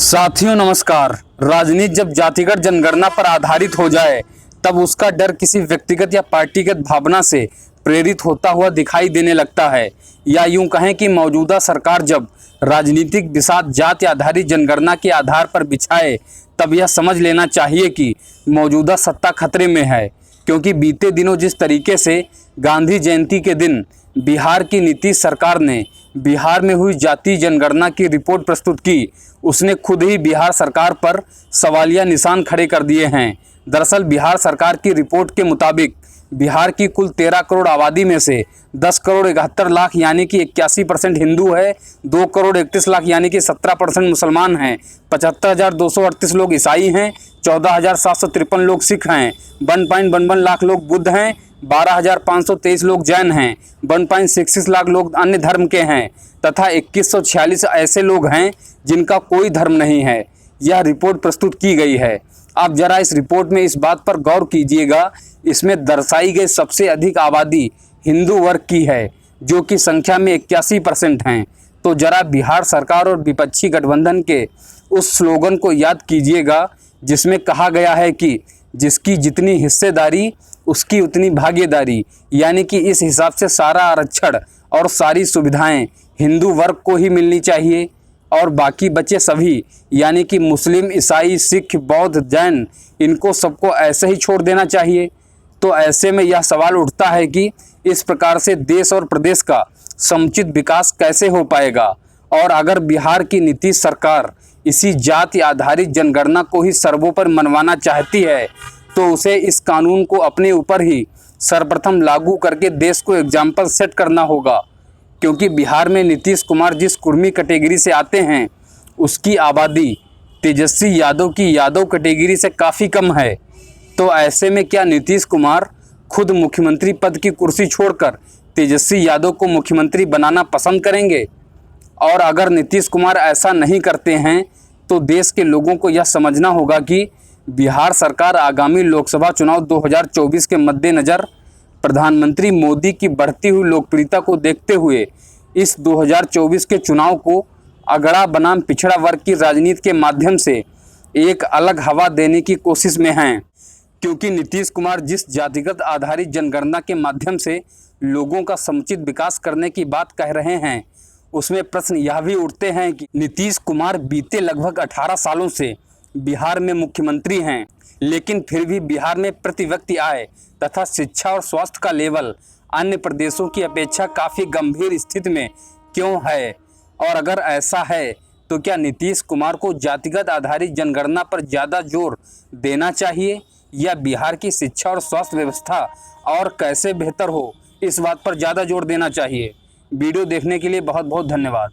साथियों नमस्कार। राजनीति जब जातिगत जनगणना पर आधारित हो जाए तब उसका डर किसी व्यक्तिगत या पार्टीगत भावना से प्रेरित होता हुआ दिखाई देने लगता है, या यूं कहें कि मौजूदा सरकार जब राजनीतिक बिसात जाति आधारित जनगणना के आधार पर बिछाए तब यह समझ लेना चाहिए कि मौजूदा सत्ता खतरे में है। क्योंकि बीते दिनों जिस तरीके से गांधी जयंती के दिन बिहार की नीतीश सरकार ने बिहार में हुई जाति जनगणना की रिपोर्ट प्रस्तुत की, उसने खुद ही बिहार सरकार पर सवालिया निशान खड़े कर दिए हैं। दरअसल बिहार सरकार की रिपोर्ट के मुताबिक बिहार की कुल 13 करोड़ आबादी में से 10 करोड़ 71 लाख यानी कि 81% हिंदू है, 2 करोड़ 31 लाख यानी कि 17% मुसलमान हैं, 75,238 लोग ईसाई हैं, 14,753 लोग सिख हैं, 1.11 लाख लोग बुद्ध हैं, 12,523 लोग जैन हैं, 1.66 लाख लोग अन्य धर्म के हैं तथा 2146 ऐसे लोग हैं जिनका कोई धर्म नहीं है। यह रिपोर्ट प्रस्तुत की गई है। आप जरा इस रिपोर्ट में इस बात पर गौर कीजिएगा, इसमें दर्शाई गई सबसे अधिक आबादी हिंदू वर्ग की है जो कि संख्या में 81% हैं। तो जरा बिहार सरकार और विपक्षी गठबंधन के उस स्लोगन को याद कीजिएगा जिसमें कहा गया है कि जिसकी जितनी हिस्सेदारी उसकी उतनी भागीदारी, यानी कि इस हिसाब से सारा आरक्षण और सारी सुविधाएं हिंदू वर्ग को ही मिलनी चाहिए और बाकी बचे सभी यानी कि मुस्लिम, ईसाई, सिख, बौद्ध, जैन इनको सबको ऐसे ही छोड़ देना चाहिए। तो ऐसे में यह सवाल उठता है कि इस प्रकार से देश और प्रदेश का समुचित विकास कैसे हो पाएगा। और अगर बिहार की नीतीश सरकार इसी जाति आधारित जनगणना को ही सर्वोपरि मनवाना चाहती है तो उसे इस कानून को अपने ऊपर ही सर्वप्रथम लागू करके देश को एग्जाम्पल सेट करना होगा। क्योंकि बिहार में नीतीश कुमार जिस कुर्मी कैटेगरी से आते हैं उसकी आबादी तेजस्वी यादव की यादव कैटेगरी से काफ़ी कम है। तो ऐसे में क्या नीतीश कुमार खुद मुख्यमंत्री पद की कुर्सी छोड़कर तेजस्वी यादव को मुख्यमंत्री बनाना पसंद करेंगे? और अगर नीतीश कुमार ऐसा नहीं करते हैं तो देश के लोगों को यह समझना होगा कि बिहार सरकार आगामी लोकसभा चुनाव 2024 के मद्देनज़र प्रधानमंत्री मोदी की बढ़ती हुई लोकप्रियता को देखते हुए इस 2024 के चुनाव को अगड़ा बनाम पिछड़ा वर्ग की राजनीति के माध्यम से एक अलग हवा देने की कोशिश में हैं। क्योंकि नीतीश कुमार जिस जातिगत आधारित जनगणना के माध्यम से लोगों का समुचित विकास करने की बात कह रहे हैं उसमें प्रश्न यह भी उठते हैं कि नीतीश कुमार बीते लगभग 18 सालों से बिहार में मुख्यमंत्री हैं, लेकिन फिर भी बिहार में प्रति व्यक्ति आय तथा शिक्षा और स्वास्थ्य का लेवल अन्य प्रदेशों की अपेक्षा काफ़ी गंभीर स्थिति में क्यों है? और अगर ऐसा है तो क्या नीतीश कुमार को जातिगत आधारित जनगणना पर ज़्यादा जोर देना चाहिए या बिहार की शिक्षा और स्वास्थ्य व्यवस्था और कैसे बेहतर हो इस बात पर ज़्यादा जोर देना चाहिए? वीडियो देखने के लिए बहुत बहुत धन्यवाद।